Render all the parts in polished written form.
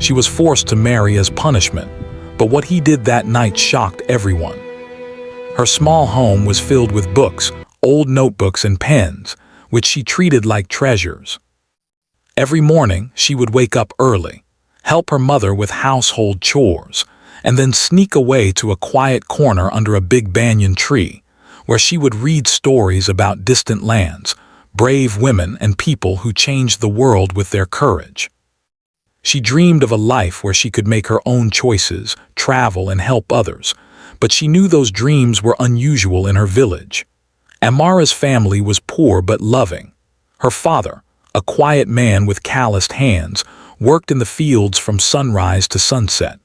She was forced to marry as punishment, but what he did that night shocked everyone. Her small home was filled with books, old notebooks and pens, which she treated like treasures. Every morning, she would wake up early, help her mother with household chores, and then sneak away to a quiet corner under a big banyan tree, where she would read stories about distant lands, brave women and people who changed the world with their courage. She dreamed of a life where she could make her own choices, travel and help others, but she knew those dreams were unusual in her village. Amara's family was poor but loving. Her father, a quiet man with calloused hands, worked in the fields from sunrise to sunset.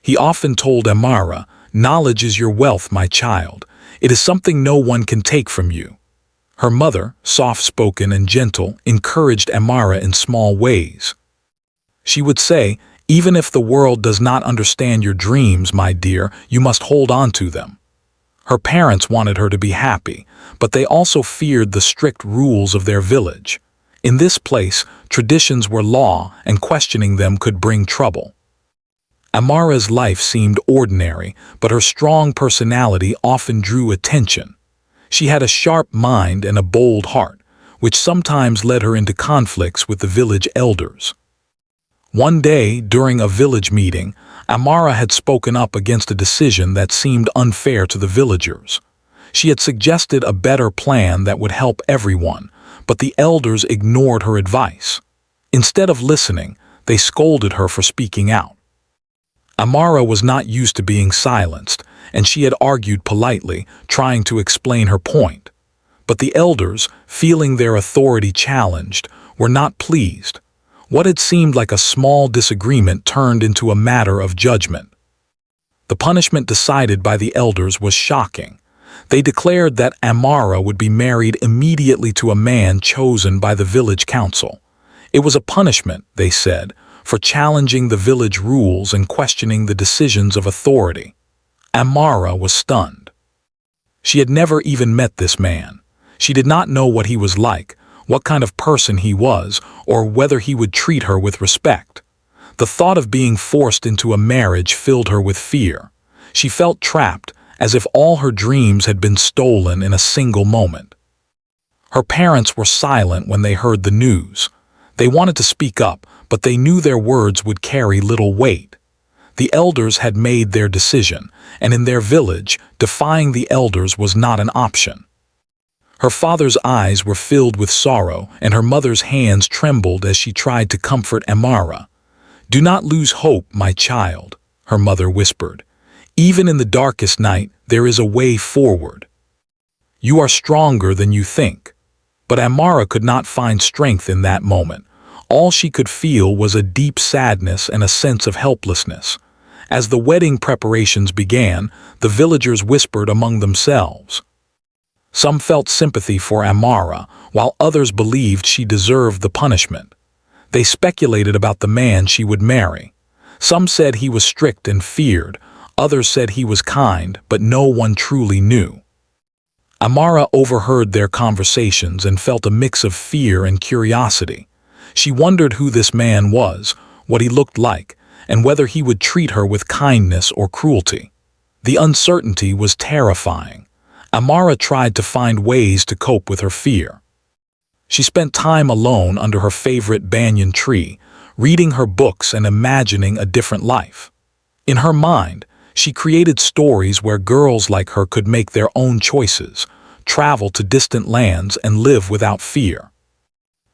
He often told Amara, "Knowledge is your wealth, my child. It is something no one can take from you." Her mother, soft-spoken and gentle, encouraged Amara in small ways. She would say, "Even if the world does not understand your dreams, my dear, you must hold on to them." Her parents wanted her to be happy, but they also feared the strict rules of their village. In this place, traditions were law, and questioning them could bring trouble. Amara's life seemed ordinary, but her strong personality often drew attention. She had a sharp mind and a bold heart, which sometimes led her into conflicts with the village elders. One day, during a village meeting, Amara had spoken up against a decision that seemed unfair to the villagers. She had suggested a better plan that would help everyone, but the elders ignored her advice. Instead of listening, they scolded her for speaking out. Amara was not used to being silenced, and she had argued politely, trying to explain her point. But the elders, feeling their authority challenged, were not pleased. What had seemed like a small disagreement turned into a matter of judgment. The punishment decided by the elders was shocking. They declared that Amara would be married immediately to a man chosen by the village council. It was a punishment, they said, for challenging the village rules and questioning the decisions of authority. Amara was stunned. She had never even met this man. She did not know what he was like, what kind of person he was, or whether he would treat her with respect. The thought of being forced into a marriage filled her with fear. She felt trapped, as if all her dreams had been stolen in a single moment. Her parents were silent when they heard the news. They wanted to speak up, but they knew their words would carry little weight. The elders had made their decision, and in their village, defying the elders was not an option. Her father's eyes were filled with sorrow, and her mother's hands trembled as she tried to comfort Amara. "Do not lose hope, my child," her mother whispered. "Even in the darkest night, there is a way forward. You are stronger than you think." But Amara could not find strength in that moment. All she could feel was a deep sadness and a sense of helplessness. As the wedding preparations began, the villagers whispered among themselves. Some felt sympathy for Amara, while others believed she deserved the punishment. They speculated about the man she would marry. Some said he was strict and feared, others said he was kind, but no one truly knew. Amara overheard their conversations and felt a mix of fear and curiosity. She wondered who this man was, what he looked like, and whether he would treat her with kindness or cruelty. The uncertainty was terrifying. Amara tried to find ways to cope with her fear. She spent time alone under her favorite banyan tree, reading her books and imagining a different life. In her mind, she created stories where girls like her could make their own choices, travel to distant lands, and live without fear.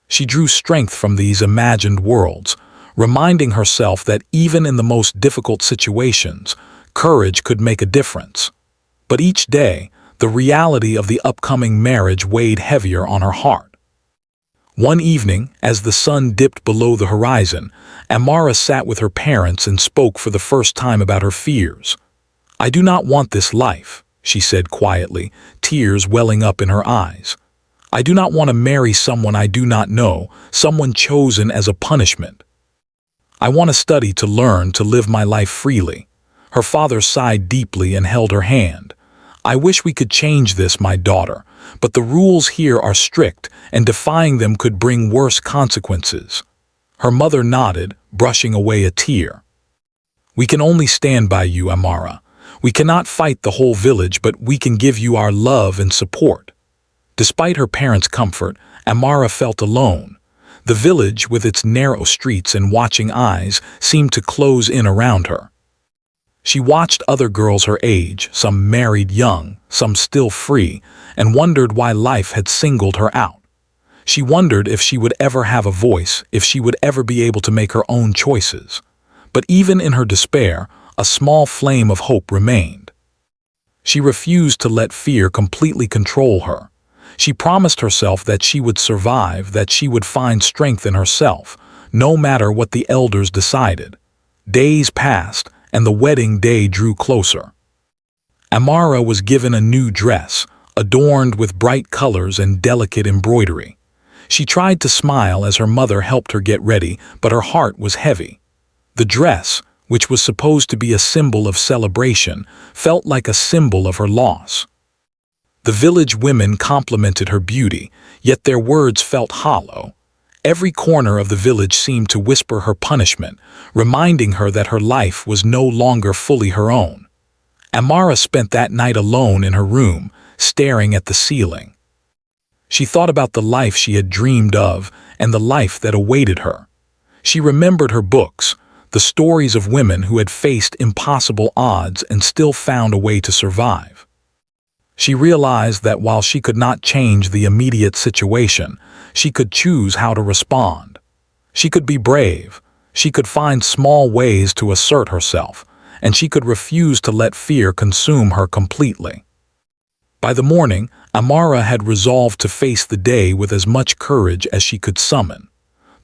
She drew strength from these imagined worlds, reminding herself that even in the most difficult situations, courage could make a difference. But each day, the reality of the upcoming marriage weighed heavier on her heart. One evening, as the sun dipped below the horizon, Amara sat with her parents and spoke for the first time about her fears. "I do not want this life," she said quietly, tears welling up in her eyes. "I do not want to marry someone I do not know, someone chosen as a punishment. I want to study to learn to live my life freely." Her father sighed deeply and held her hand. "I wish we could change this, my daughter, but the rules here are strict, and defying them could bring worse consequences." Her mother nodded, brushing away a tear. "We can only stand by you, Amara. We cannot fight the whole village, but we can give you our love and support." Despite her parents' comfort, Amara felt alone. The village, with its narrow streets and watching eyes, seemed to close in around her. She watched other girls her age, some married young, some still free, and wondered why life had singled her out. She wondered if she would ever have a voice, if she would ever be able to make her own choices. But even in her despair, a small flame of hope remained. She refused to let fear completely control her. She promised herself that she would survive, that she would find strength in herself, no matter what the elders decided. Days passed, and the wedding day drew closer. Amara was given a new dress, adorned with bright colors and delicate embroidery. She tried to smile as her mother helped her get ready, but her heart was heavy. The dress, which was supposed to be a symbol of celebration, felt like a symbol of her loss. The village women complimented her beauty, yet their words felt hollow. Every corner of the village seemed to whisper her punishment, reminding her that her life was no longer fully her own. Amara spent that night alone in her room, staring at the ceiling. She thought about the life she had dreamed of and the life that awaited her. She remembered her books, the stories of women who had faced impossible odds and still found a way to survive. She realized that while she could not change the immediate situation, she could choose how to respond. She could be brave, she could find small ways to assert herself, and she could refuse to let fear consume her completely. By the morning, Amara had resolved to face the day with as much courage as she could summon.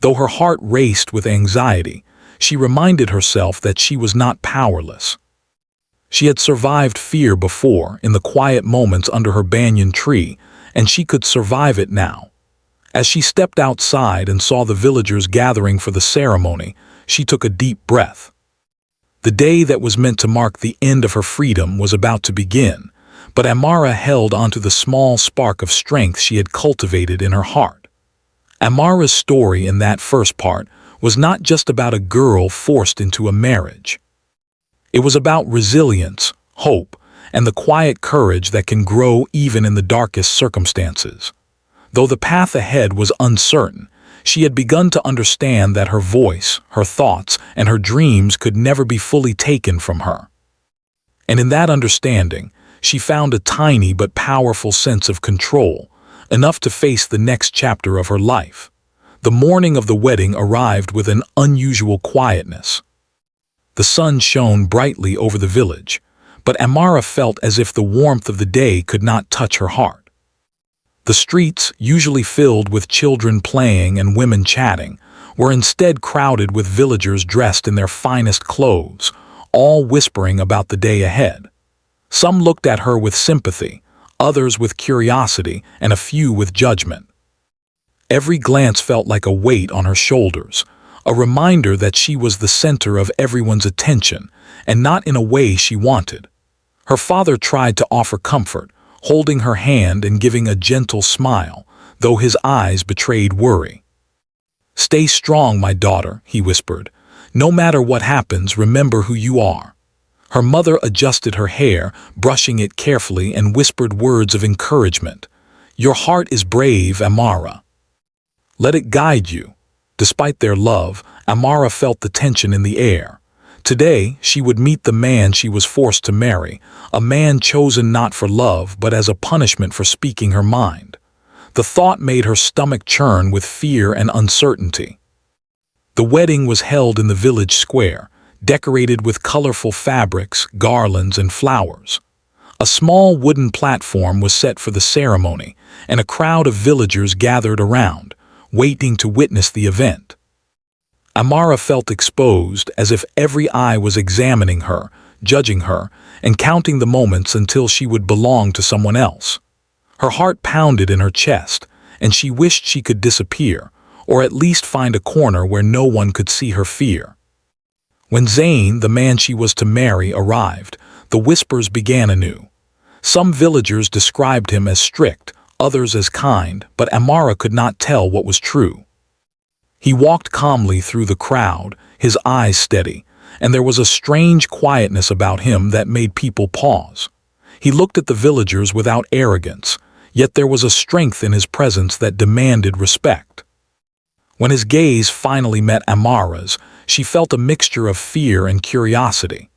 Though her heart raced with anxiety, she reminded herself that she was not powerless. She had survived fear before, in the quiet moments under her banyan tree, and she could survive it now. As she stepped outside and saw the villagers gathering for the ceremony, she took a deep breath. The day that was meant to mark the end of her freedom was about to begin, but Amara held onto the small spark of strength she had cultivated in her heart. Amara's story in that first part was not just about a girl forced into a marriage. It was about resilience, hope, and the quiet courage that can grow even in the darkest circumstances. Though the path ahead was uncertain, she had begun to understand that her voice, her thoughts, and her dreams could never be fully taken from her. And in that understanding, she found a tiny but powerful sense of control, enough to face the next chapter of her life. The morning of the wedding arrived with an unusual quietness. The sun shone brightly over the village, but Amara felt as if the warmth of the day could not touch her heart. The streets, usually filled with children playing and women chatting, were instead crowded with villagers dressed in their finest clothes, all whispering about the day ahead. Some looked at her with sympathy, others with curiosity, and a few with judgment. Every glance felt like a weight on her shoulders, a reminder that she was the center of everyone's attention, and not in a way she wanted. Her father tried to offer comfort, holding her hand and giving a gentle smile, though his eyes betrayed worry. "Stay strong, my daughter," he whispered. "No matter what happens, remember who you are." Her mother adjusted her hair, brushing it carefully, and whispered words of encouragement. "Your heart is brave, Amara. Let it guide you." Despite their love, Amara felt the tension in the air. Today, she would meet the man she was forced to marry, a man chosen not for love but as a punishment for speaking her mind. The thought made her stomach churn with fear and uncertainty. The wedding was held in the village square, decorated with colorful fabrics, garlands, and flowers. A small wooden platform was set for the ceremony, and a crowd of villagers gathered around, waiting to witness the event. Amara felt exposed, as if every eye was examining her, judging her, and counting the moments until she would belong to someone else. Her heart pounded in her chest, and she wished she could disappear, or at least find a corner where no one could see her fear. When Zane, the man she was to marry, arrived, the whispers began anew. Some villagers described him as strict, others as kind, but Amara could not tell what was true. He walked calmly through the crowd, his eyes steady, and there was a strange quietness about him that made people pause. He looked at the villagers without arrogance, yet there was a strength in his presence that demanded respect. When his gaze finally met Amara's, she felt a mixture of fear and curiosity.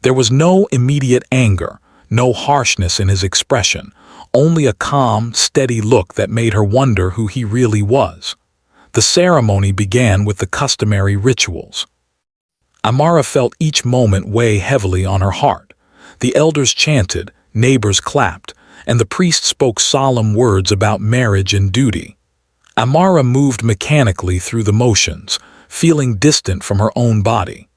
There was no immediate anger, no harshness in his expression, only a calm, steady look that made her wonder who he really was. The ceremony began with the customary rituals. Amara felt each moment weigh heavily on her heart. The elders chanted, neighbors clapped, and the priest spoke solemn words about marriage and duty. Amara moved mechanically through the motions, feeling distant from her own body.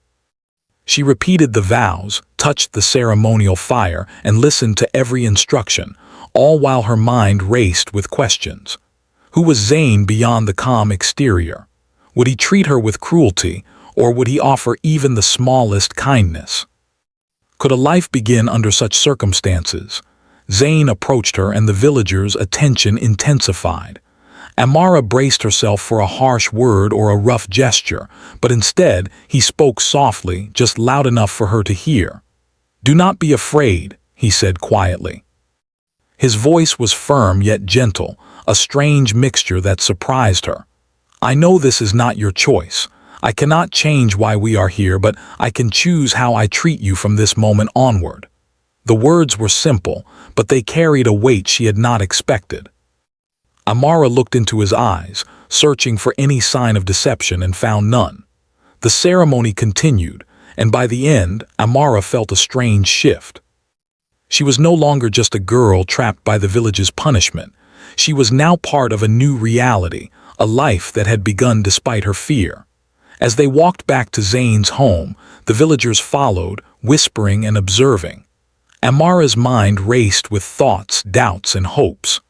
She repeated the vows, touched the ceremonial fire, and listened to every instruction, all while her mind raced with questions. Who was Zane beyond the calm exterior? Would he treat her with cruelty, or would he offer even the smallest kindness? Could a life begin under such circumstances? Zane approached her and the villagers' attention intensified. Amara braced herself for a harsh word or a rough gesture, but instead he spoke softly, just loud enough for her to hear. "Do not be afraid," he said quietly. His voice was firm yet gentle, a strange mixture that surprised her. "I know this is not your choice. I cannot change why we are here, but I can choose how I treat you from this moment onward." The words were simple, but they carried a weight she had not expected. Amara looked into his eyes, searching for any sign of deception, and found none. The ceremony continued, and by the end, Amara felt a strange shift. She was no longer just a girl trapped by the village's punishment. She was now part of a new reality, a life that had begun despite her fear. As they walked back to Zane's home, the villagers followed, whispering and observing. Amara's mind raced with thoughts, doubts, and hopes.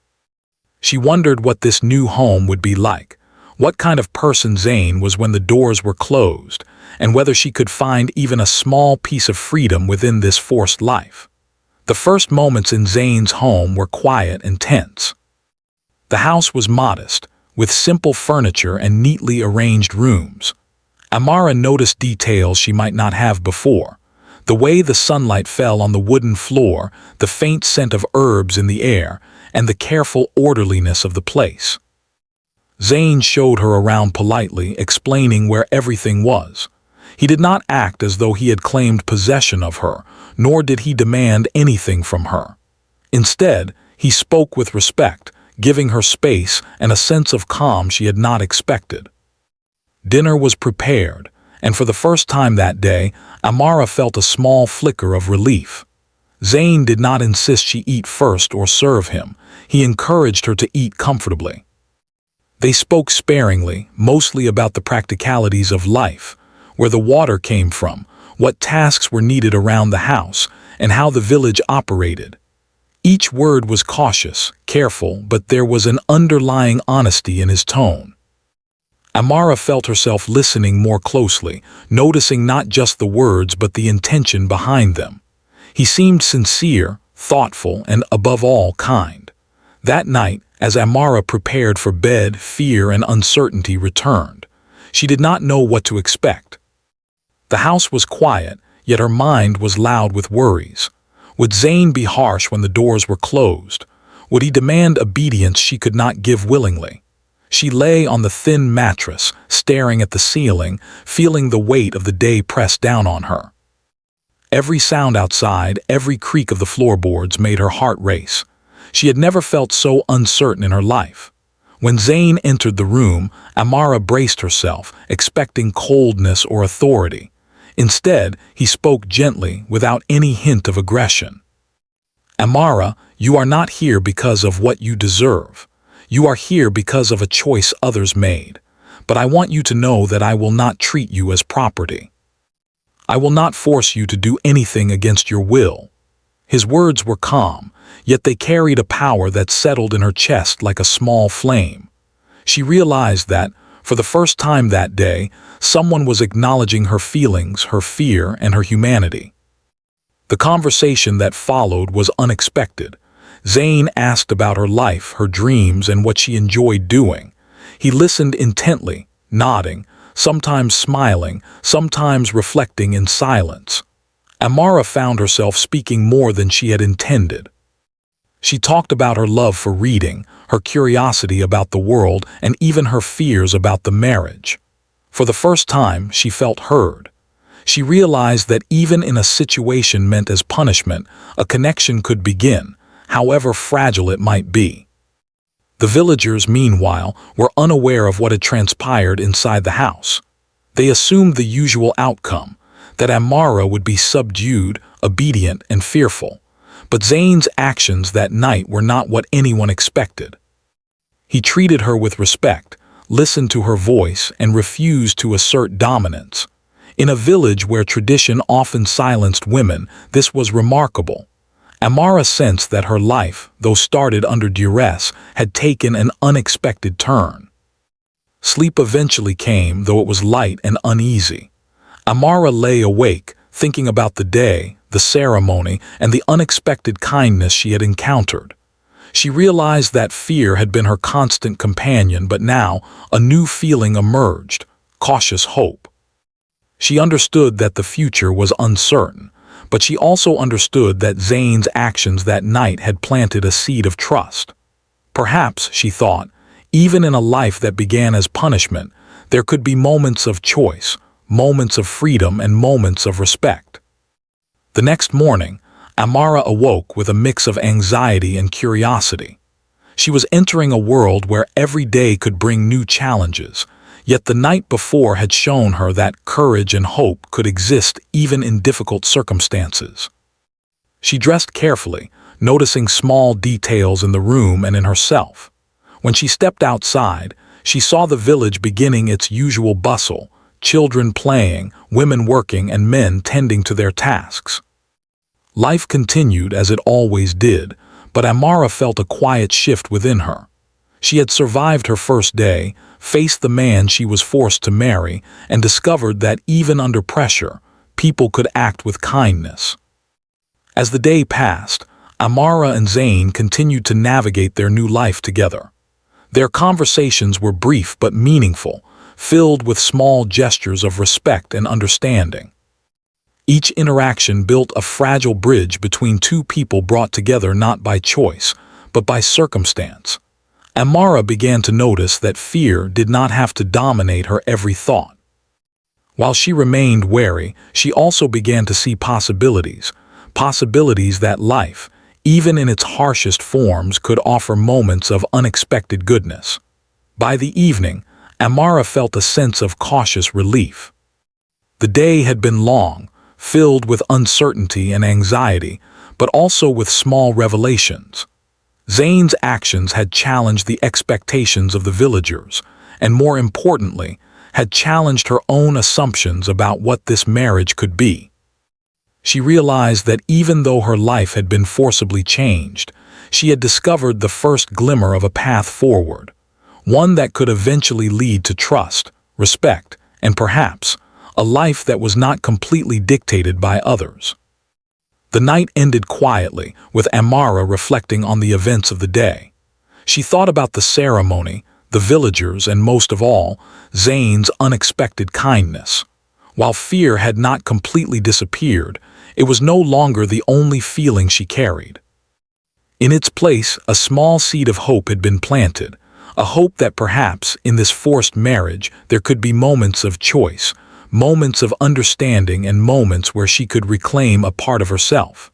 She wondered what this new home would be like, what kind of person Zane was when the doors were closed, and whether she could find even a small piece of freedom within this forced life. The first moments in Zane's home were quiet and tense. The house was modest, with simple furniture and neatly arranged rooms. Amara noticed details she might not have before. The way the sunlight fell on the wooden floor, the faint scent of herbs in the air, and the careful orderliness of the place. Zane showed her around politely, explaining where everything was. He did not act as though he had claimed possession of her, nor did he demand anything from her. Instead, he spoke with respect, giving her space and a sense of calm she had not expected. Dinner was prepared, and for the first time that day, Amara felt a small flicker of relief. Zane did not insist she eat first or serve him. He encouraged her to eat comfortably. They spoke sparingly, mostly about the practicalities of life, where the water came from, what tasks were needed around the house, and how the village operated. Each word was cautious, careful, but there was an underlying honesty in his tone. Amara felt herself listening more closely, noticing not just the words but the intention behind them. He seemed sincere, thoughtful, and above all kind. That night, as Amara prepared for bed, fear and uncertainty returned. She did not know what to expect. The house was quiet, yet her mind was loud with worries. Would Zane be harsh when the doors were closed? Would he demand obedience she could not give willingly? She lay on the thin mattress, staring at the ceiling, feeling the weight of the day press down on her. Every sound outside, every creak of the floorboards made her heart race. She had never felt so uncertain in her life. When Zane entered the room, Amara braced herself, expecting coldness or authority. Instead, he spoke gently, without any hint of aggression. "Amara, you are not here because of what you deserve. You are here because of a choice others made. But I want you to know that I will not treat you as property. I will not force you to do anything against your will." His words were calm, yet they carried a power that settled in her chest like a small flame. She realized that, for the first time that day, someone was acknowledging her feelings, her fear, and her humanity. The conversation that followed was unexpected. Zane asked about her life, her dreams, and what she enjoyed doing. He listened intently, nodding, sometimes smiling, sometimes reflecting in silence. Amara found herself speaking more than she had intended. She talked about her love for reading, her curiosity about the world, and even her fears about the marriage. For the first time, she felt heard. She realized that even in a situation meant as punishment, a connection could begin, however fragile it might be. The villagers, meanwhile, were unaware of what had transpired inside the house. They assumed the usual outcome, that Amara would be subdued, obedient, and fearful. But Zane's actions that night were not what anyone expected. He treated her with respect, listened to her voice, and refused to assert dominance. In a village where tradition often silenced women, this was remarkable. Amara sensed that her life, though started under duress, had taken an unexpected turn. Sleep eventually came, though it was light and uneasy. Amara lay awake, thinking about the day, the ceremony, and the unexpected kindness she had encountered. She realized that fear had been her constant companion, but now a new feeling emerged, cautious hope. She understood that the future was uncertain, but she also understood that Zane's actions that night had planted a seed of trust. Perhaps, she thought, even in a life that began as punishment, there could be moments of choice, moments of freedom, and moments of respect. The next morning, Amara awoke with a mix of anxiety and curiosity. She was entering a world where every day could bring new challenges, yet the night before had shown her that courage and hope could exist even in difficult circumstances. She dressed carefully, noticing small details in the room and in herself. When she stepped outside, she saw the village beginning its usual bustle, children playing, women working, and men tending to their tasks. Life continued as it always did, but Amara felt a quiet shift within her. She had survived her first day, faced the man she was forced to marry, and discovered that even under pressure, people could act with kindness. As the day passed, Amara and Zane continued to navigate their new life together. Their conversations were brief but meaningful, filled with small gestures of respect and understanding. Each interaction built a fragile bridge between two people brought together not by choice, but by circumstance. Amara began to notice that fear did not have to dominate her every thought. While she remained wary, she also began to see possibilities that life, even in its harshest forms, could offer moments of unexpected goodness. By the evening, Amara felt a sense of cautious relief. The day had been long, filled with uncertainty and anxiety, but also with small revelations. Zane's actions had challenged the expectations of the villagers, and more importantly, had challenged her own assumptions about what this marriage could be. She realized that even though her life had been forcibly changed, she had discovered the first glimmer of a path forward, one that could eventually lead to trust, respect, and perhaps a life that was not completely dictated by others. The night ended quietly, with Amara reflecting on the events of the day. She thought about the ceremony, the villagers, and most of all, Zane's unexpected kindness. While fear had not completely disappeared, it was no longer the only feeling she carried. In its place, a small seed of hope had been planted, a hope that perhaps, in this forced marriage, there could be moments of choice, moments of understanding, and moments where she could reclaim a part of herself.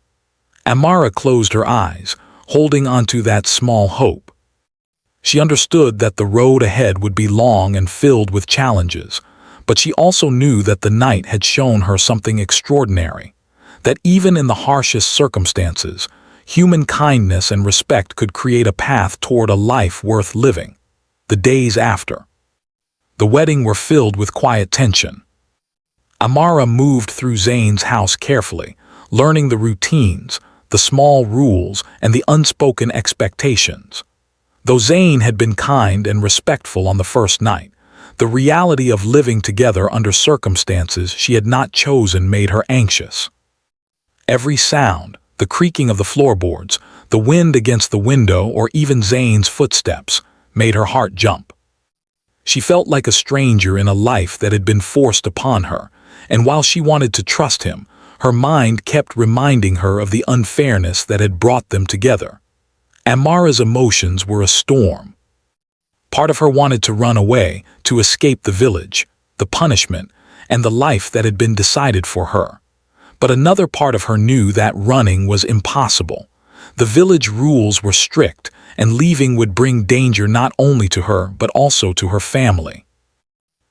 Amara closed her eyes, holding onto that small hope. She understood that the road ahead would be long and filled with challenges, but she also knew that the night had shown her something extraordinary, that even in the harshest circumstances, human kindness and respect could create a path toward a life worth living. The days after the wedding were filled with quiet tension. Amara moved through Zane's house carefully, learning the routines, the small rules, and the unspoken expectations. Though Zane had been kind and respectful on the first night, the reality of living together under circumstances she had not chosen made her anxious. Every sound, the creaking of the floorboards, the wind against the window, or even Zane's footsteps, made her heart jump. She felt like a stranger in a life that had been forced upon her, and while she wanted to trust him, her mind kept reminding her of the unfairness that had brought them together. Amara's emotions were a storm. Part of her wanted to run away, to escape the village, the punishment, and the life that had been decided for her. But another part of her knew that running was impossible. The village rules were strict, and leaving would bring danger not only to her but also to her family.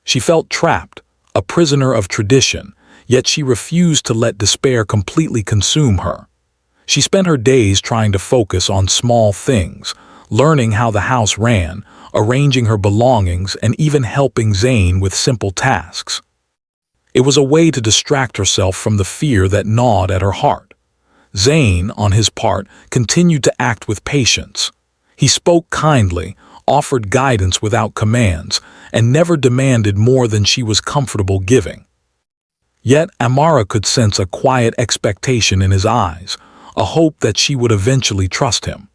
She felt trapped, a prisoner of tradition, yet she refused to let despair completely consume her. She spent her days trying to focus on small things, learning how the house ran, arranging her belongings, and even helping Zane with simple tasks. It was a way to distract herself from the fear that gnawed at her heart. Zane, on his part, continued to act with patience. He spoke kindly, offered guidance without commands, and never demanded more than she was comfortable giving. Yet Amara could sense a quiet expectation in his eyes, a hope that she would eventually trust him.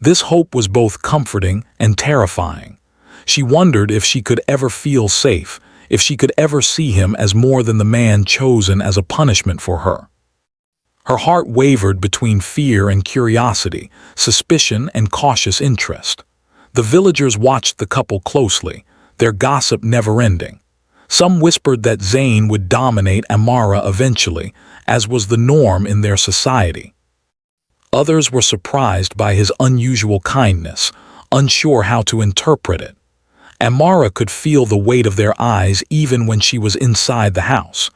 This hope was both comforting and terrifying. She wondered if she could ever feel safe, if she could ever see him as more than the man chosen as a punishment for her. Her heart wavered between fear and curiosity, suspicion and cautious interest. The villagers watched the couple closely, their gossip never-ending. Some whispered that Zane would dominate Amara eventually, as was the norm in their society. Others were surprised by his unusual kindness, unsure how to interpret it. Amara could feel the weight of their eyes even when she was inside the house.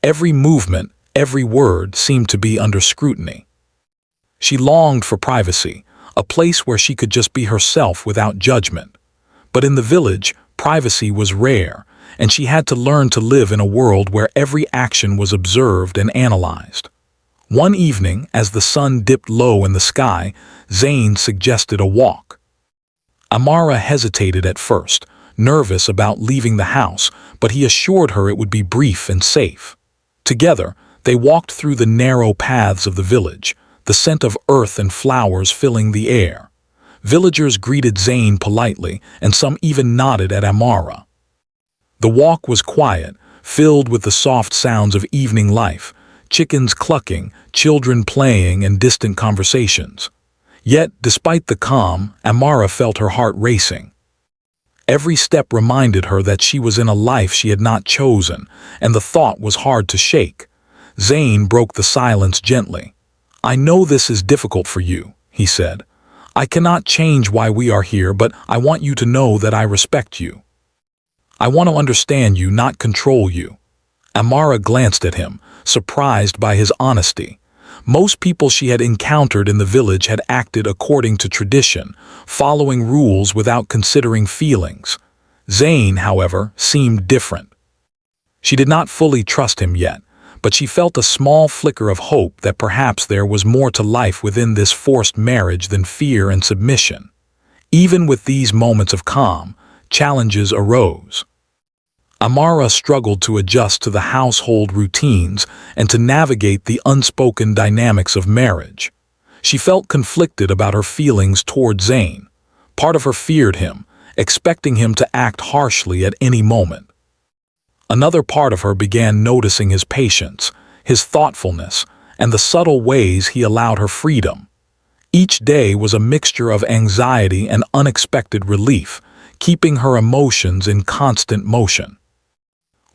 Every movement, every word seemed to be under scrutiny. She longed for privacy, a place where she could just be herself without judgment. But in the village, privacy was rare, and she had to learn to live in a world where every action was observed and analyzed. One evening, as the sun dipped low in the sky, Zane suggested a walk. Amara hesitated at first, nervous about leaving the house, but he assured her it would be brief and safe. Together, they walked through the narrow paths of the village, the scent of earth and flowers filling the air. Villagers greeted Zane politely, and some even nodded at Amara. The walk was quiet, filled with the soft sounds of evening life, chickens clucking, children playing, and distant conversations. Yet, despite the calm, Amara felt her heart racing. Every step reminded her that she was in a life she had not chosen, and the thought was hard to shake. Zane broke the silence gently. "I know this is difficult for you," he said. "I cannot change why we are here, but I want you to know that I respect you. I want to understand you, not control you." Amara glanced at him, surprised by his honesty. Most people she had encountered in the village had acted according to tradition, following rules without considering feelings. Zane, however, seemed different. She did not fully trust him yet, but she felt a small flicker of hope that perhaps there was more to life within this forced marriage than fear and submission. Even with these moments of calm, challenges arose. Amara struggled to adjust to the household routines and to navigate the unspoken dynamics of marriage. She felt conflicted about her feelings toward Zane. Part of her feared him, expecting him to act harshly at any moment. Another part of her began noticing his patience, his thoughtfulness, and the subtle ways he allowed her freedom. Each day was a mixture of anxiety and unexpected relief, keeping her emotions in constant motion.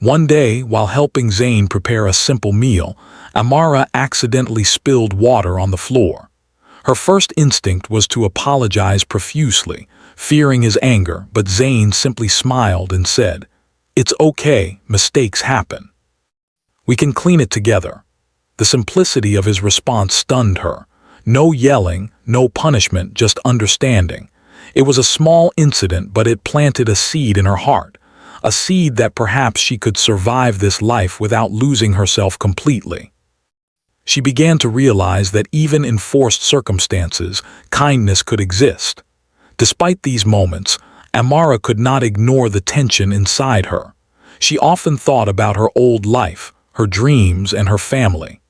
One day, while helping Zane prepare a simple meal, Amara accidentally spilled water on the floor. Her first instinct was to apologize profusely, fearing his anger, but Zane simply smiled and said, "It's okay, mistakes happen. We can clean it together." The simplicity of his response stunned her. No yelling, no punishment, just understanding. It was a small incident, but it planted a seed in her heart. A seed that perhaps she could survive this life without losing herself completely. She began to realize that even in forced circumstances, kindness could exist. Despite these moments, Amara could not ignore the tension inside her. She often thought about her old life, her dreams, and her family.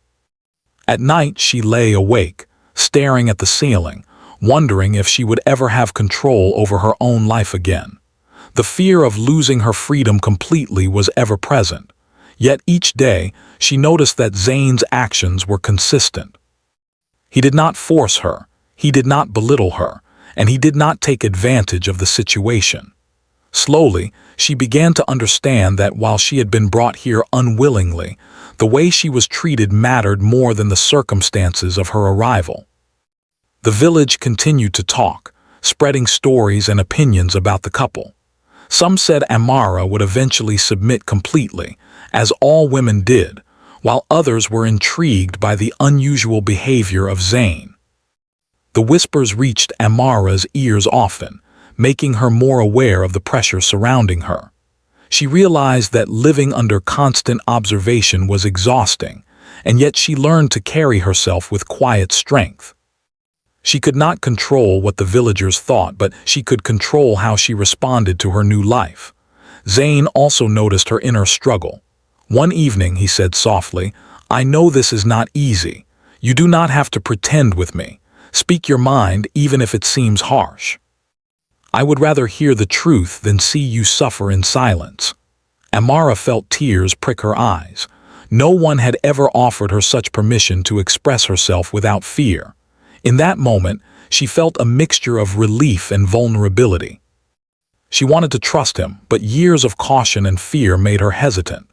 At night, she lay awake, staring at the ceiling, wondering if she would ever have control over her own life again. The fear of losing her freedom completely was ever present. Yet each day, she noticed that Zane's actions were consistent. He did not force her, he did not belittle her, and he did not take advantage of the situation. Slowly, she began to understand that while she had been brought here unwillingly, the way she was treated mattered more than the circumstances of her arrival. The village continued to talk, spreading stories and opinions about the couple. Some said Amara would eventually submit completely, as all women did, while others were intrigued by the unusual behavior of Zane. The whispers reached Amara's ears often, making her more aware of the pressure surrounding her. She realized that living under constant observation was exhausting, and yet she learned to carry herself with quiet strength. She could not control what the villagers thought, but she could control how she responded to her new life. Zane also noticed her inner struggle. One evening, he said softly, "I know this is not easy. You do not have to pretend with me. Speak your mind even if it seems harsh. I would rather hear the truth than see you suffer in silence." Amara felt tears prick her eyes. No one had ever offered her such permission to express herself without fear. In that moment, she felt a mixture of relief and vulnerability. She wanted to trust him, but years of caution and fear made her hesitant.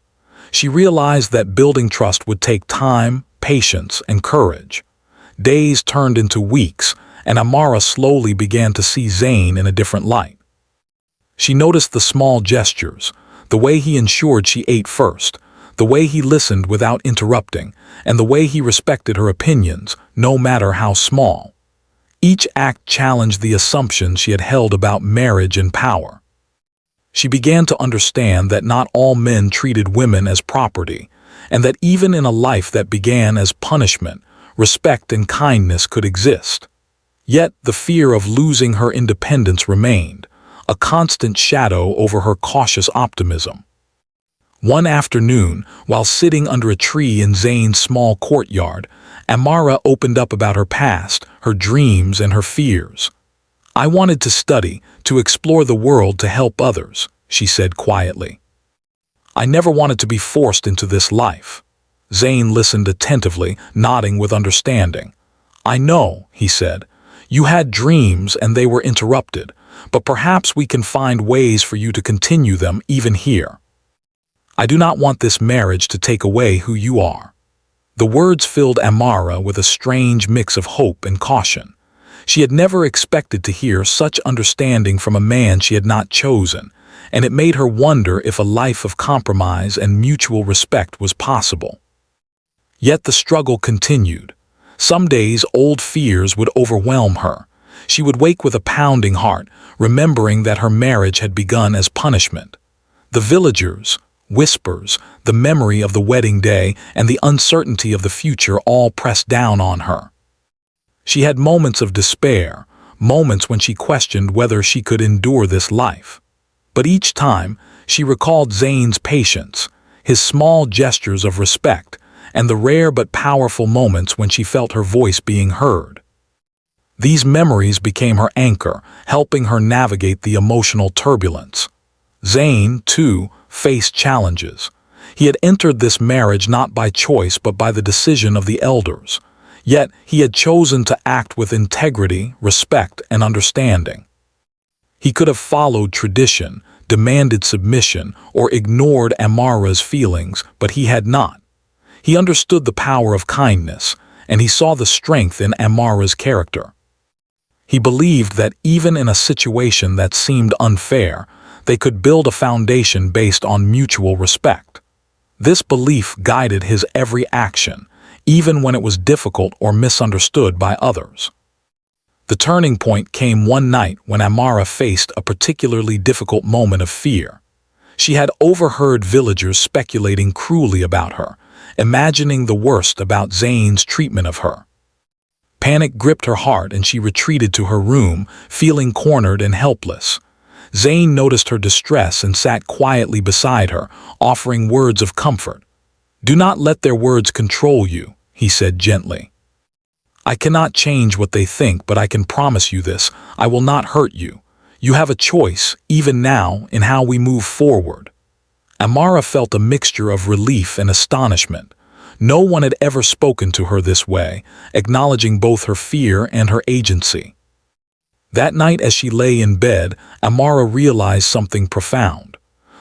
She realized that building trust would take time, patience, and courage. Days turned into weeks, and Amara slowly began to see Zane in a different light. She noticed the small gestures, the way he ensured she ate first, the way he listened without interrupting, and the way he respected her opinions, no matter how small. Each act challenged the assumptions she had held about marriage and power. She began to understand that not all men treated women as property, and that even in a life that began as punishment, respect and kindness could exist. Yet the fear of losing her independence remained, a constant shadow over her cautious optimism. One afternoon, while sitting under a tree in Zane's small courtyard, Amara opened up about her past, her dreams and her fears. "I wanted to study, to explore the world to help others," she said quietly. "I never wanted to be forced into this life." Zane listened attentively, nodding with understanding. "I know," he said. "You had dreams and they were interrupted, but perhaps we can find ways for you to continue them even here. I do not want this marriage to take away who you are." The words filled Amara with a strange mix of hope and caution. She had never expected to hear such understanding from a man she had not chosen, and it made her wonder if a life of compromise and mutual respect was possible. Yet the struggle continued. Some days old fears would overwhelm her. She would wake with a pounding heart, remembering that her marriage had begun as punishment. The villagers, whispers, the memory of the wedding day, and the uncertainty of the future all pressed down on her. She had moments of despair, moments when she questioned whether she could endure this life. But each time, she recalled Zane's patience, his small gestures of respect, and the rare but powerful moments when she felt her voice being heard. These memories became her anchor, helping her navigate the emotional turbulence. Zane, too, faced challenges. He had entered this marriage not by choice but by the decision of the elders. Yet he had chosen to act with integrity, respect, and understanding. He could have followed tradition, demanded submission, or ignored Amara's feelings, but he had not. He understood the power of kindness, and he saw the strength in Amara's character. He believed that even in a situation that seemed unfair, they could build a foundation based on mutual respect. This belief guided his every action, even when it was difficult or misunderstood by others. The turning point came one night when Amara faced a particularly difficult moment of fear. She had overheard villagers speculating cruelly about her, imagining the worst about Zane's treatment of her. Panic gripped her heart and she retreated to her room, feeling cornered and helpless. Zane noticed her distress and sat quietly beside her, offering words of comfort. "Do not let their words control you," he said gently. "I cannot change what they think, but I can promise you this: I will not hurt you. You have a choice, even now, in how we move forward." Amara felt a mixture of relief and astonishment. No one had ever spoken to her this way, acknowledging both her fear and her agency. That night as she lay in bed, Amara realized something profound.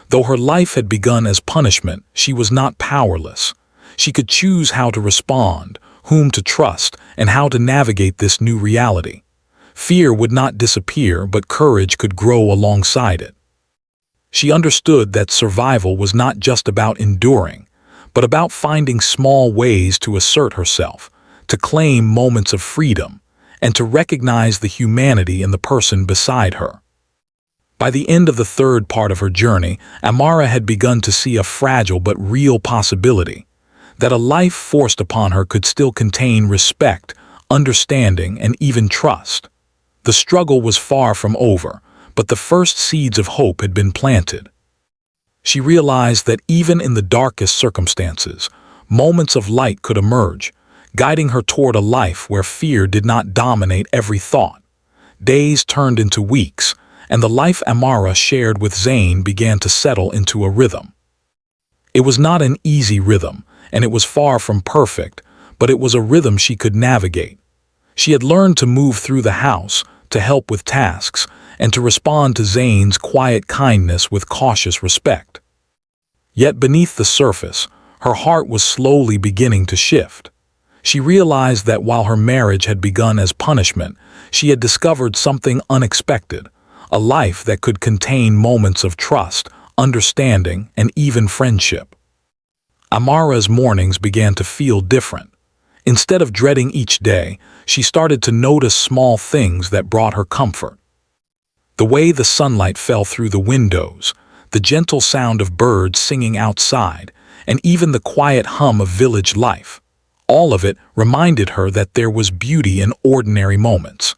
Though her life had begun as punishment, she was not powerless. She could choose how to respond, whom to trust, and how to navigate this new reality. Fear would not disappear, but courage could grow alongside it. She understood that survival was not just about enduring, but about finding small ways to assert herself, to claim moments of freedom, and to recognize the humanity in the person beside her. By the end of the third part of her journey, Amara had begun to see a fragile but real possibility, that a life forced upon her could still contain respect, understanding, and even trust. The struggle was far from over, but the first seeds of hope had been planted. She realized that even in the darkest circumstances, moments of light could emerge, guiding her toward a life where fear did not dominate every thought. Days turned into weeks, and the life Amara shared with Zane began to settle into a rhythm. It was not an easy rhythm, and it was far from perfect, but it was a rhythm she could navigate. She had learned to move through the house, to help with tasks, and to respond to Zane's quiet kindness with cautious respect. Yet beneath the surface, her heart was slowly beginning to shift. She realized that while her marriage had begun as punishment, she had discovered something unexpected, a life that could contain moments of trust, understanding, and even friendship. Amara's mornings began to feel different. Instead of dreading each day, she started to notice small things that brought her comfort. The way the sunlight fell through the windows, the gentle sound of birds singing outside, and even the quiet hum of village life. All of it reminded her that there was beauty in ordinary moments.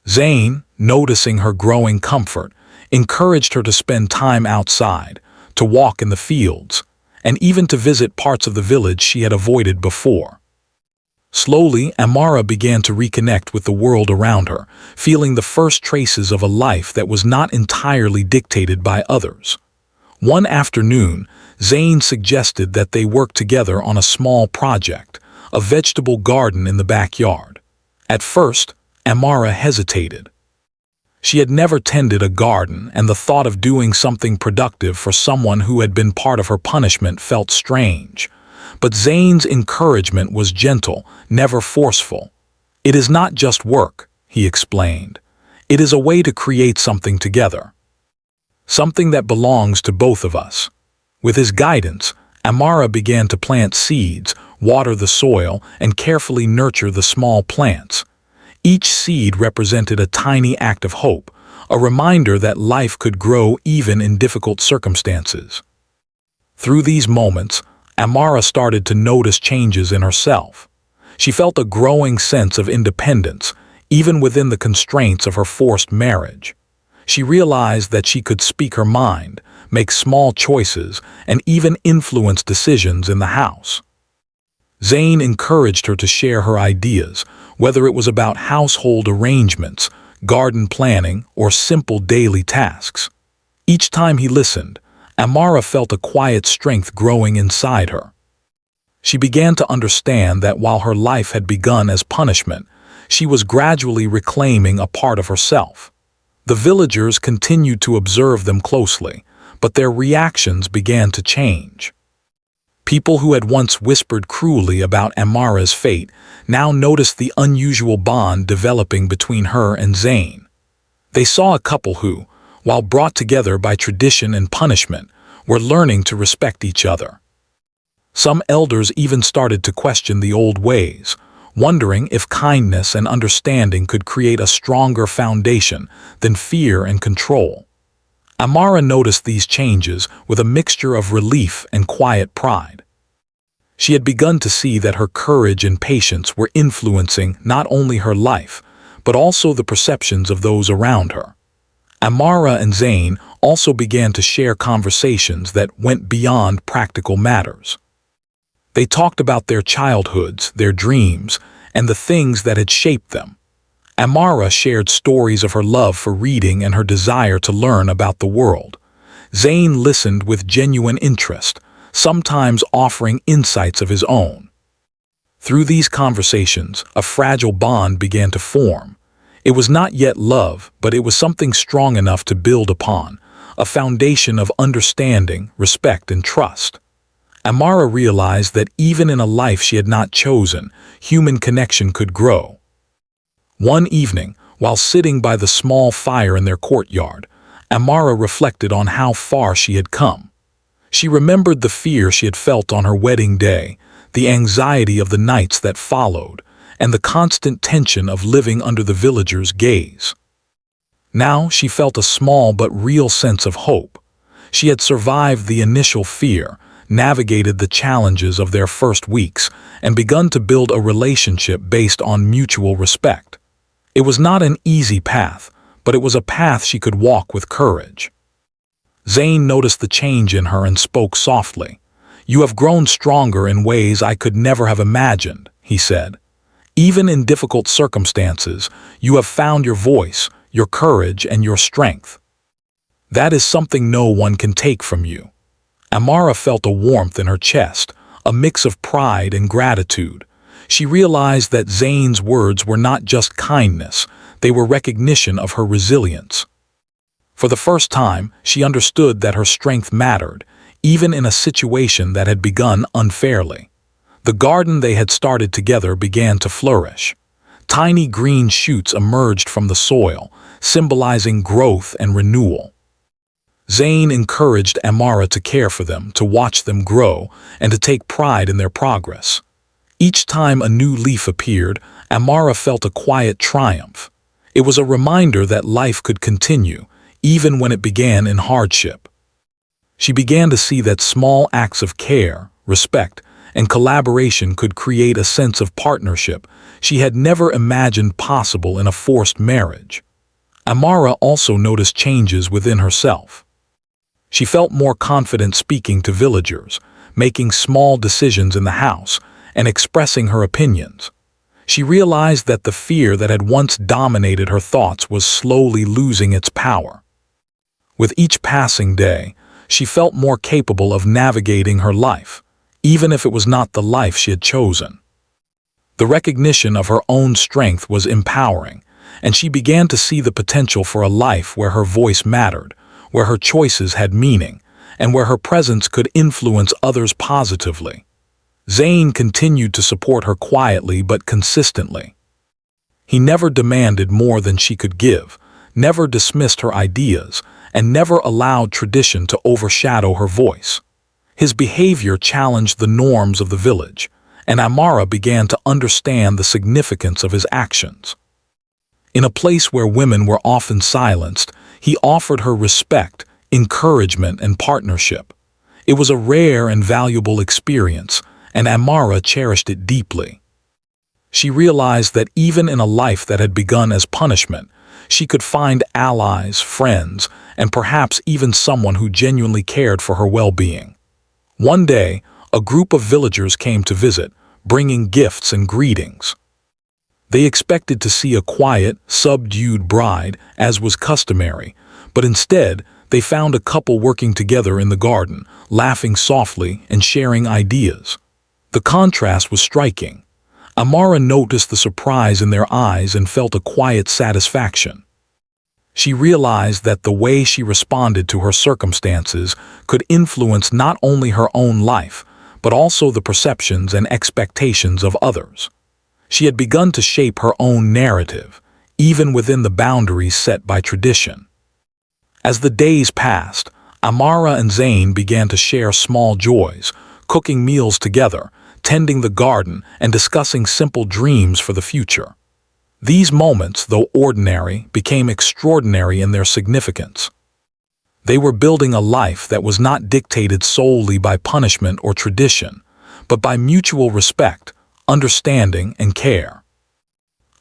Zane, noticing her growing comfort, encouraged her to spend time outside, to walk in the fields, and even to visit parts of the village she had avoided before. Slowly, Amara began to reconnect with the world around her, feeling the first traces of a life that was not entirely dictated by others. One afternoon, Zane suggested that they work together on a small project, a vegetable garden in the backyard. At first, Amara hesitated. She had never tended a garden, and the thought of doing something productive for someone who had been part of her punishment felt strange. But Zane's encouragement was gentle, never forceful. "It is not just work," he explained. "It is a way to create something together. Something that belongs to both of us." With his guidance, Amara began to plant seeds, water the soil, and carefully nurture the small plants. Each seed represented a tiny act of hope, a reminder that life could grow even in difficult circumstances. Through these moments, Amara started to notice changes in herself. She felt a growing sense of independence, even within the constraints of her forced marriage. She realized that she could speak her mind, make small choices, and even influence decisions in the house. Zane encouraged her to share her ideas, whether it was about household arrangements, garden planning, or simple daily tasks. Each time he listened, Amara felt a quiet strength growing inside her. She began to understand that while her life had begun as punishment, she was gradually reclaiming a part of herself. The villagers continued to observe them closely, but their reactions began to change. People who had once whispered cruelly about Amara's fate now noticed the unusual bond developing between her and Zane. They saw a couple who, while brought together by tradition and punishment, were learning to respect each other. Some elders even started to question the old ways, wondering if kindness and understanding could create a stronger foundation than fear and control. Amara noticed these changes with a mixture of relief and quiet pride. She had begun to see that her courage and patience were influencing not only her life, but also the perceptions of those around her. Amara and Zane also began to share conversations that went beyond practical matters. They talked about their childhoods, their dreams, and the things that had shaped them. Amara shared stories of her love for reading and her desire to learn about the world. Zane listened with genuine interest, sometimes offering insights of his own. Through these conversations, a fragile bond began to form. It was not yet love, but it was something strong enough to build upon, a foundation of understanding, respect, and trust. Amara realized that even in a life she had not chosen, human connection could grow. One evening, while sitting by the small fire in their courtyard, Amara reflected on how far she had come. She remembered the fear she had felt on her wedding day, the anxiety of the nights that followed, and the constant tension of living under the villagers' gaze. Now she felt a small but real sense of hope. She had survived the initial fear, navigated the challenges of their first weeks, and begun to build a relationship based on mutual respect. It was not an easy path, but it was a path she could walk with courage. Zane noticed the change in her and spoke softly. "You have grown stronger in ways I could never have imagined," he said. "Even in difficult circumstances, you have found your voice, your courage, and your strength. That is something no one can take from you." Amara felt a warmth in her chest, a mix of pride and gratitude. She realized that Zane's words were not just kindness, they were recognition of her resilience. For the first time, she understood that her strength mattered, even in a situation that had begun unfairly. The garden they had started together began to flourish. Tiny green shoots emerged from the soil, symbolizing growth and renewal. Zane encouraged Amara to care for them, to watch them grow, and to take pride in their progress. Each time a new leaf appeared, Amara felt a quiet triumph. It was a reminder that life could continue, even when it began in hardship. She began to see that small acts of care, respect, and collaboration could create a sense of partnership she had never imagined possible in a forced marriage. Amara also noticed changes within herself. She felt more confident speaking to villagers, making small decisions in the house, and expressing her opinions. She realized that the fear that had once dominated her thoughts was slowly losing its power. With each passing day, she felt more capable of navigating her life, even if it was not the life she had chosen. The recognition of her own strength was empowering, and she began to see the potential for a life where her voice mattered, where her choices had meaning, and where her presence could influence others positively. Zane continued to support her quietly but consistently. He never demanded more than she could give, never dismissed her ideas, and never allowed tradition to overshadow her voice. His behavior challenged the norms of the village, and Amara began to understand the significance of his actions. In a place where women were often silenced, he offered her respect, encouragement, and partnership. It was a rare and valuable experience, and Amara cherished it deeply. She realized that even in a life that had begun as punishment, she could find allies, friends, and perhaps even someone who genuinely cared for her well-being. One day, a group of villagers came to visit, bringing gifts and greetings. They expected to see a quiet, subdued bride, as was customary, but instead, they found a couple working together in the garden, laughing softly and sharing ideas. The contrast was striking. Amara noticed the surprise in their eyes and felt a quiet satisfaction. She realized that the way she responded to her circumstances could influence not only her own life, but also the perceptions and expectations of others. She had begun to shape her own narrative, even within the boundaries set by tradition. As the days passed, Amara and Zane began to share small joys, cooking meals together, tending the garden, and discussing simple dreams for the future. These moments, though ordinary, became extraordinary in their significance. They were building a life that was not dictated solely by punishment or tradition, but by mutual respect, understanding, and care.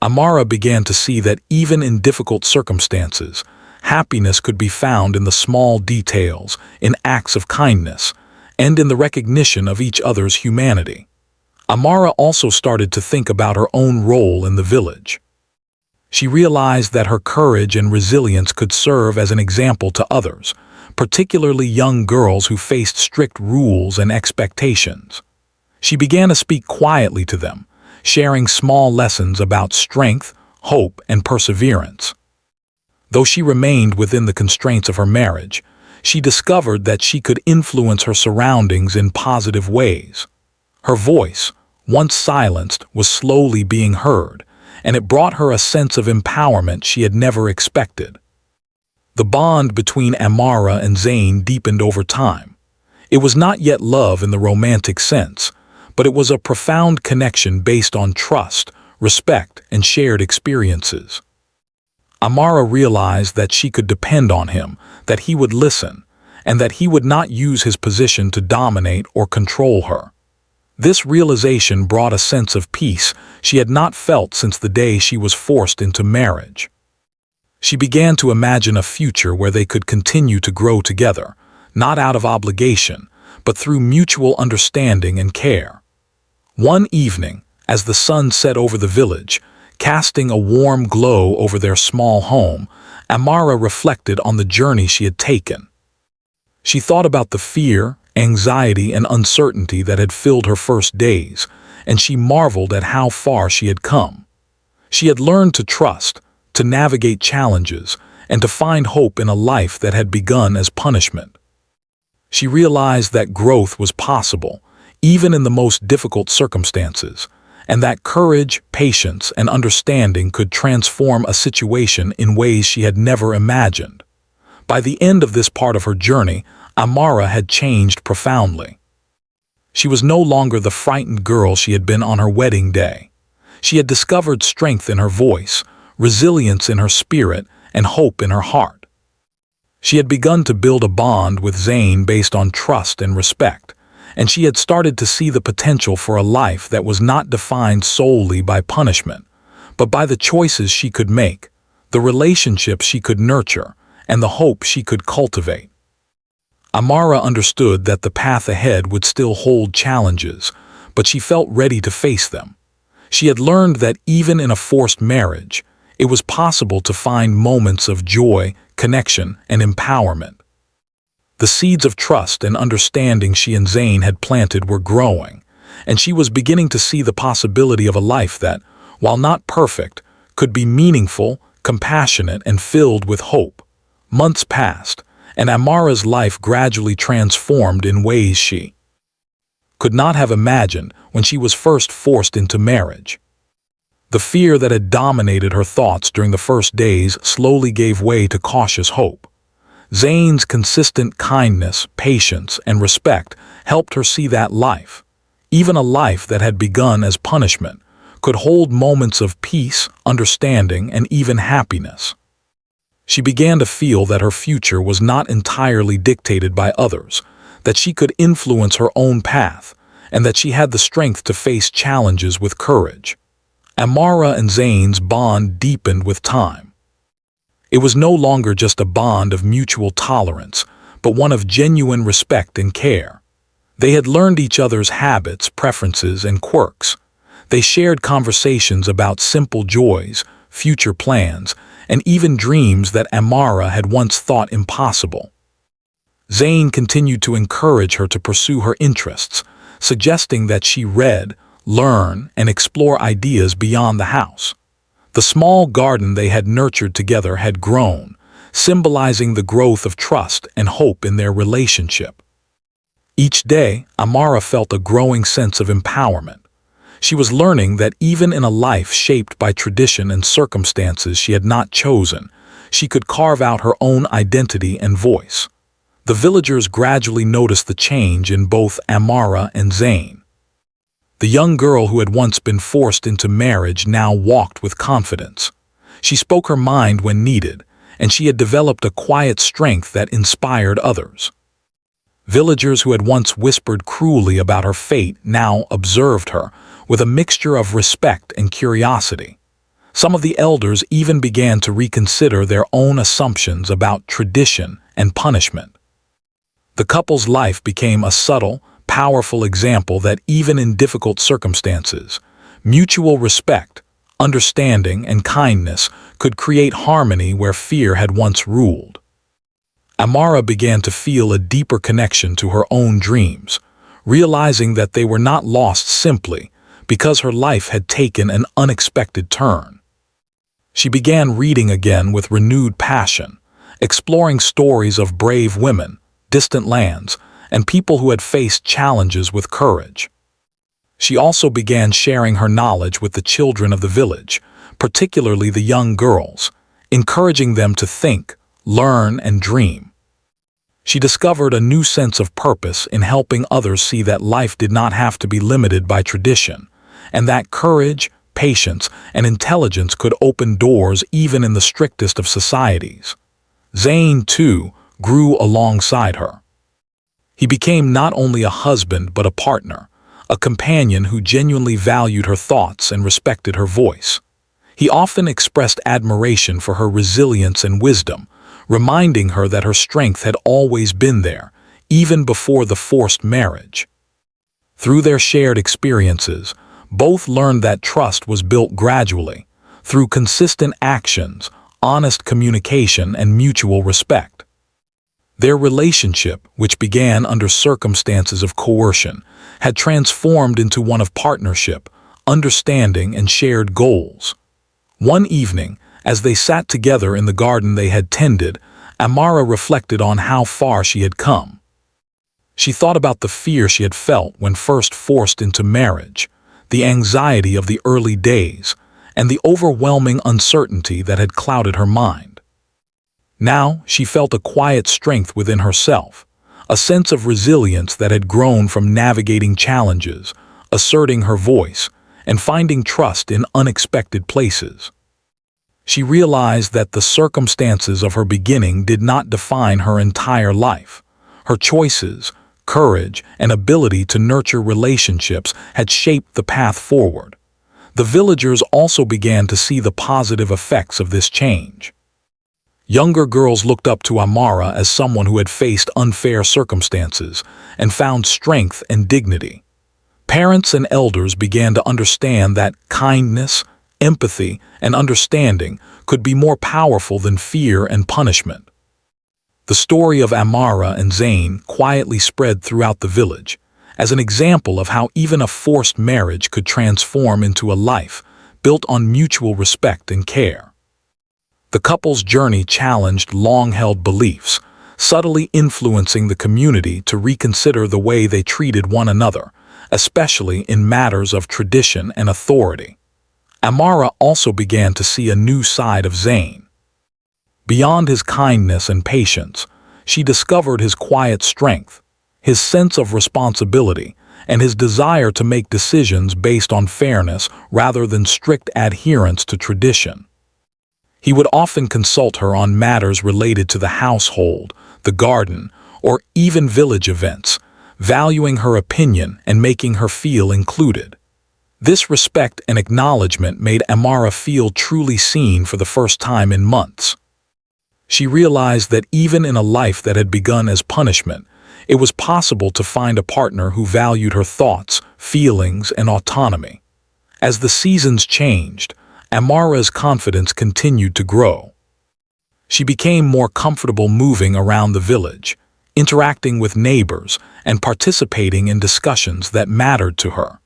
Amara began to see that even in difficult circumstances, happiness could be found in the small details, in acts of kindness, and in the recognition of each other's humanity. Amara also started to think about her own role in the village. She realized that her courage and resilience could serve as an example to others, particularly young girls who faced strict rules and expectations. She began to speak quietly to them, sharing small lessons about strength, hope, and perseverance. Though she remained within the constraints of her marriage, she discovered that she could influence her surroundings in positive ways. Her voice, once silenced, was slowly being heard, and it brought her a sense of empowerment she had never expected. The bond between Amara and Zane deepened over time. It was not yet love in the romantic sense, but it was a profound connection based on trust, respect, and shared experiences. Amara realized that she could depend on him, that he would listen, and that he would not use his position to dominate or control her. This realization brought a sense of peace she had not felt since the day she was forced into marriage. She began to imagine a future where they could continue to grow together, not out of obligation, but through mutual understanding and care. One evening, as the sun set over the village, casting a warm glow over their small home, Amara reflected on the journey she had taken. She thought about the fear, anxiety, and uncertainty that had filled her first days, and she marveled at how far she had come. She had learned to trust, to navigate challenges, and to find hope in a life that had begun as punishment. She realized that growth was possible, even in the most difficult circumstances, and that courage, patience, and understanding could transform a situation in ways she had never imagined. By the end of this part of her journey, Amara had changed profoundly. She was no longer the frightened girl she had been on her wedding day. She had discovered strength in her voice, resilience in her spirit, and hope in her heart. She had begun to build a bond with Zane based on trust and respect, and she had started to see the potential for a life that was not defined solely by punishment, but by the choices she could make, the relationships she could nurture, and the hope she could cultivate. Amara understood that the path ahead would still hold challenges, but she felt ready to face them. She had learned that even in a forced marriage, it was possible to find moments of joy, connection, and empowerment. The seeds of trust and understanding she and Zane had planted were growing, and she was beginning to see the possibility of a life that, while not perfect, could be meaningful, compassionate, and filled with hope. Months passed, and Amara's life gradually transformed in ways she could not have imagined when she was first forced into marriage. The fear that had dominated her thoughts during the first days slowly gave way to cautious hope. Zane's consistent kindness, patience, and respect helped her see that life, even a life that had begun as punishment, could hold moments of peace, understanding, and even happiness. She began to feel that her future was not entirely dictated by others, that she could influence her own path, and that she had the strength to face challenges with courage. Amara and Zane's bond deepened with time. It was no longer just a bond of mutual tolerance, but one of genuine respect and care. They had learned each other's habits, preferences, and quirks. They shared conversations about simple joys, future plans, and even dreams that Amara had once thought impossible. Zane continued to encourage her to pursue her interests, suggesting that she read, learn, and explore ideas beyond the house. The small garden they had nurtured together had grown, symbolizing the growth of trust and hope in their relationship. Each day, Amara felt a growing sense of empowerment. She was learning that even in a life shaped by tradition and circumstances she had not chosen, she could carve out her own identity and voice. The villagers gradually noticed the change in both Amara and Zane. The young girl who had once been forced into marriage now walked with confidence. She spoke her mind when needed, and she had developed a quiet strength that inspired others. Villagers who had once whispered cruelly about her fate now observed her, with a mixture of respect and curiosity. Some of the elders even began to reconsider their own assumptions about tradition and punishment. The couple's life became a subtle, powerful example that even in difficult circumstances, mutual respect, understanding, and kindness could create harmony where fear had once ruled. Amara began to feel a deeper connection to her own dreams, realizing that they were not lost simply because her life had taken an unexpected turn. She began reading again with renewed passion, exploring stories of brave women, distant lands, and people who had faced challenges with courage. She also began sharing her knowledge with the children of the village, particularly the young girls, encouraging them to think, learn, and dream. She discovered a new sense of purpose in helping others see that life did not have to be limited by tradition, and that courage, patience, and intelligence could open doors even in the strictest of societies. Zane, too, grew alongside her. He became not only a husband but a partner, a companion who genuinely valued her thoughts and respected her voice. He often expressed admiration for her resilience and wisdom, reminding her that her strength had always been there, even before the forced marriage. Through their shared experiences, both learned that trust was built gradually, through consistent actions, honest communication, and mutual respect. Their relationship, which began under circumstances of coercion, had transformed into one of partnership, understanding, and shared goals. One evening, as they sat together in the garden they had tended, Amara reflected on how far she had come. She thought about the fear she had felt when first forced into marriage, the anxiety of the early days, and the overwhelming uncertainty that had clouded her mind. Now she felt a quiet strength within herself, a sense of resilience that had grown from navigating challenges, asserting her voice, and finding trust in unexpected places. She realized that the circumstances of her beginning did not define her entire life. Her choices, courage, and ability to nurture relationships had shaped the path forward. The villagers also began to see the positive effects of this change. Younger girls looked up to Amara as someone who had faced unfair circumstances and found strength and dignity. Parents and elders began to understand that kindness, empathy, and understanding could be more powerful than fear and punishment. The story of Amara and Zane quietly spread throughout the village, as an example of how even a forced marriage could transform into a life built on mutual respect and care. The couple's journey challenged long-held beliefs, subtly influencing the community to reconsider the way they treated one another, especially in matters of tradition and authority. Amara also began to see a new side of Zane. Beyond his kindness and patience, she discovered his quiet strength, his sense of responsibility, and his desire to make decisions based on fairness rather than strict adherence to tradition. He would often consult her on matters related to the household, the garden, or even village events, valuing her opinion and making her feel included. This respect and acknowledgement made Amara feel truly seen for the first time in months. She realized that even in a life that had begun as punishment, it was possible to find a partner who valued her thoughts, feelings, and autonomy. As the seasons changed, Amara's confidence continued to grow. She became more comfortable moving around the village, interacting with neighbors, and participating in discussions that mattered to her.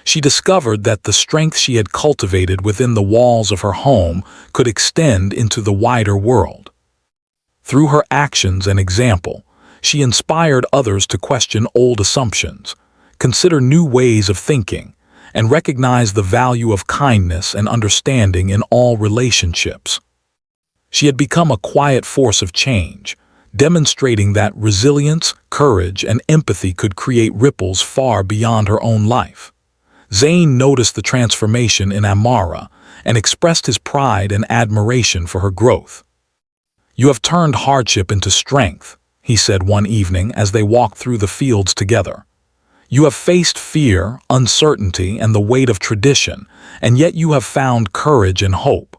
She discovered that the strength she had cultivated within the walls of her home could extend into the wider world. Through her actions and example, she inspired others to question old assumptions, consider new ways of thinking, and recognize the value of kindness and understanding in all relationships. She had become a quiet force of change, demonstrating that resilience, courage, and empathy could create ripples far beyond her own life. Zane noticed the transformation in Amara and expressed his pride and admiration for her growth. "You have turned hardship into strength," he said one evening as they walked through the fields together. "You have faced fear, uncertainty, and the weight of tradition, and yet you have found courage and hope."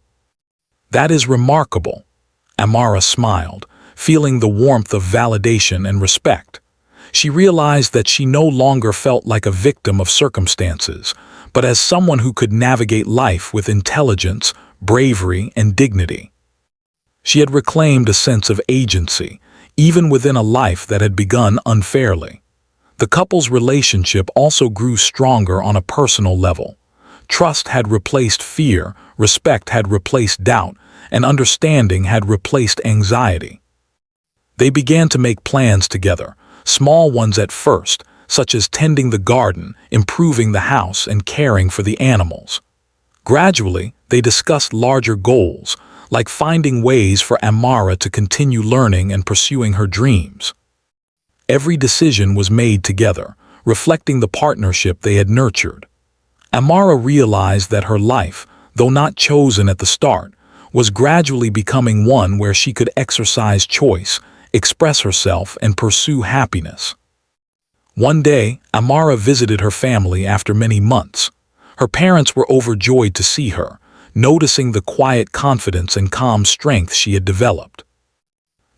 "That is remarkable," Amara smiled, feeling the warmth of validation and respect. She realized that she no longer felt like a victim of circumstances, but as someone who could navigate life with intelligence, bravery, and dignity. She had reclaimed a sense of agency, even within a life that had begun unfairly. The couple's relationship also grew stronger on a personal level. Trust had replaced fear, respect had replaced doubt, and understanding had replaced anxiety. They began to make plans together, small ones at first, such as tending the garden, improving the house, and caring for the animals. Gradually, they discussed larger goals, like finding ways for Amara to continue learning and pursuing her dreams. Every decision was made together, reflecting the partnership they had nurtured. Amara realized that her life, though not chosen at the start, was gradually becoming one where she could exercise choice, express herself, and pursue happiness. One day, Amara visited her family after many months. Her parents were overjoyed to see her, noticing the quiet confidence and calm strength she had developed.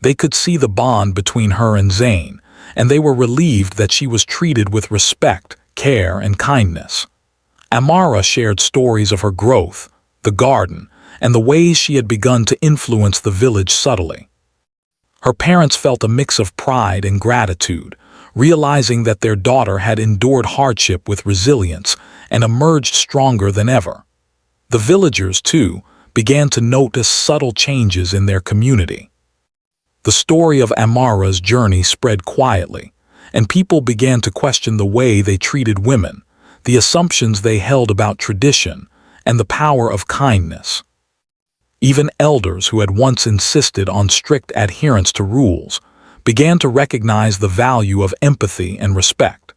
They could see the bond between her and Zane, and they were relieved that she was treated with respect, care, and kindness. Amara shared stories of her growth, the garden, and the ways she had begun to influence the village subtly. Her parents felt a mix of pride and gratitude, realizing that their daughter had endured hardship with resilience and emerged stronger than ever. The villagers, too, began to notice subtle changes in their community. The story of Amara's journey spread quietly, and people began to question the way they treated women, the assumptions they held about tradition, and the power of kindness. Even elders who had once insisted on strict adherence to rules began to recognize the value of empathy and respect.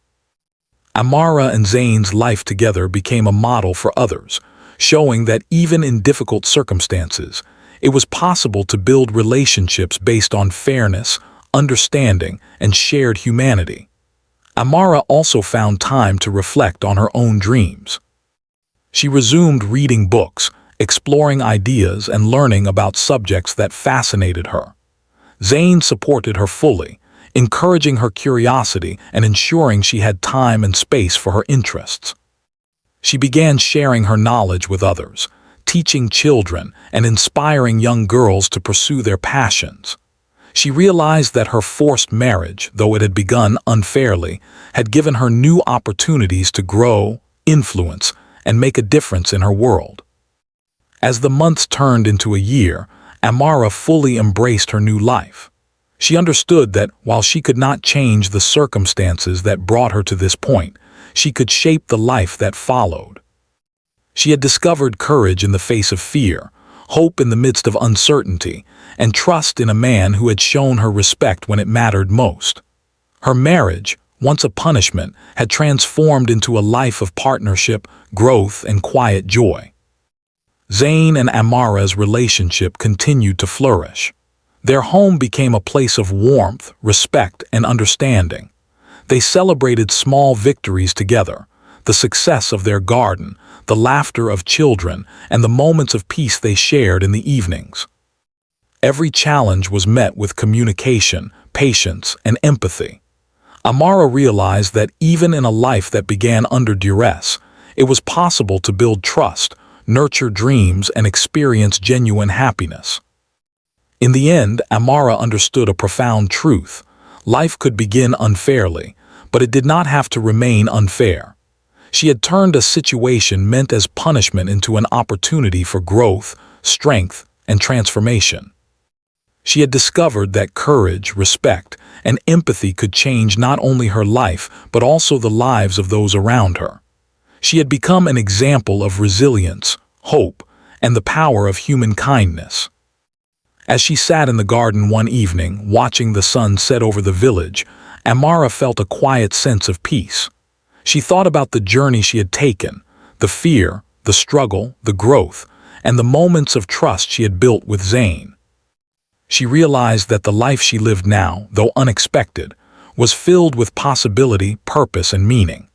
Amara and Zane's life together became a model for others, showing that even in difficult circumstances, it was possible to build relationships based on fairness, understanding, and shared humanity. Amara also found time to reflect on her own dreams. She resumed reading books, exploring ideas, and learning about subjects that fascinated her. Zane supported her fully, encouraging her curiosity and ensuring she had time and space for her interests. She began sharing her knowledge with others, teaching children and inspiring young girls to pursue their passions. She realized that her forced marriage, though it had begun unfairly, had given her new opportunities to grow, influence, and make a difference in her world. As the months turned into a year, Amara fully embraced her new life. She understood that while she could not change the circumstances that brought her to this point, she could shape the life that followed. She had discovered courage in the face of fear, hope in the midst of uncertainty, and trust in a man who had shown her respect when it mattered most. Her marriage, once a punishment, had transformed into a life of partnership, growth, and quiet joy. Zane and Amara's relationship continued to flourish. Their home became a place of warmth, respect, and understanding. They celebrated small victories together, the success of their garden, the laughter of children, and the moments of peace they shared in the evenings. Every challenge was met with communication, patience, and empathy. Amara realized that even in a life that began under duress, it was possible to build trust, nurture dreams, and experience genuine happiness. In the end, Amara understood a profound truth. Life could begin unfairly, but it did not have to remain unfair. She had turned a situation meant as punishment into an opportunity for growth, strength, and transformation. She had discovered that courage, respect, and empathy could change not only her life, but also the lives of those around her. She had become an example of resilience, hope, and the power of human kindness. As she sat in the garden one evening, watching the sun set over the village, Amara felt a quiet sense of peace. She thought about the journey she had taken, the fear, the struggle, the growth, and the moments of trust she had built with Zane. She realized that the life she lived now, though unexpected, was filled with possibility, purpose, and meaning.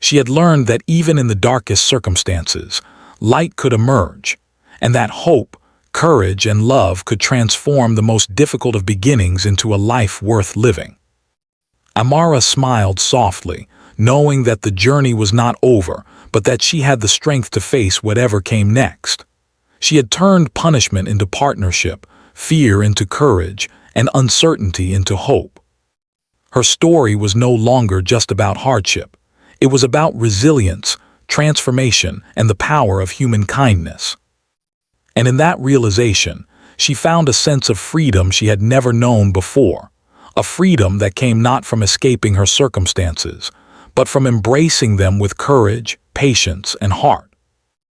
She had learned that even in the darkest circumstances, light could emerge, and that hope, courage, and love could transform the most difficult of beginnings into a life worth living. Amara smiled softly, knowing that the journey was not over, but that she had the strength to face whatever came next. She had turned punishment into partnership, fear into courage, and uncertainty into hope. Her story was no longer just about hardship. It was about resilience, transformation, and the power of human kindness. And in that realization, she found a sense of freedom she had never known before, a freedom that came not from escaping her circumstances, but from embracing them with courage, patience, and heart.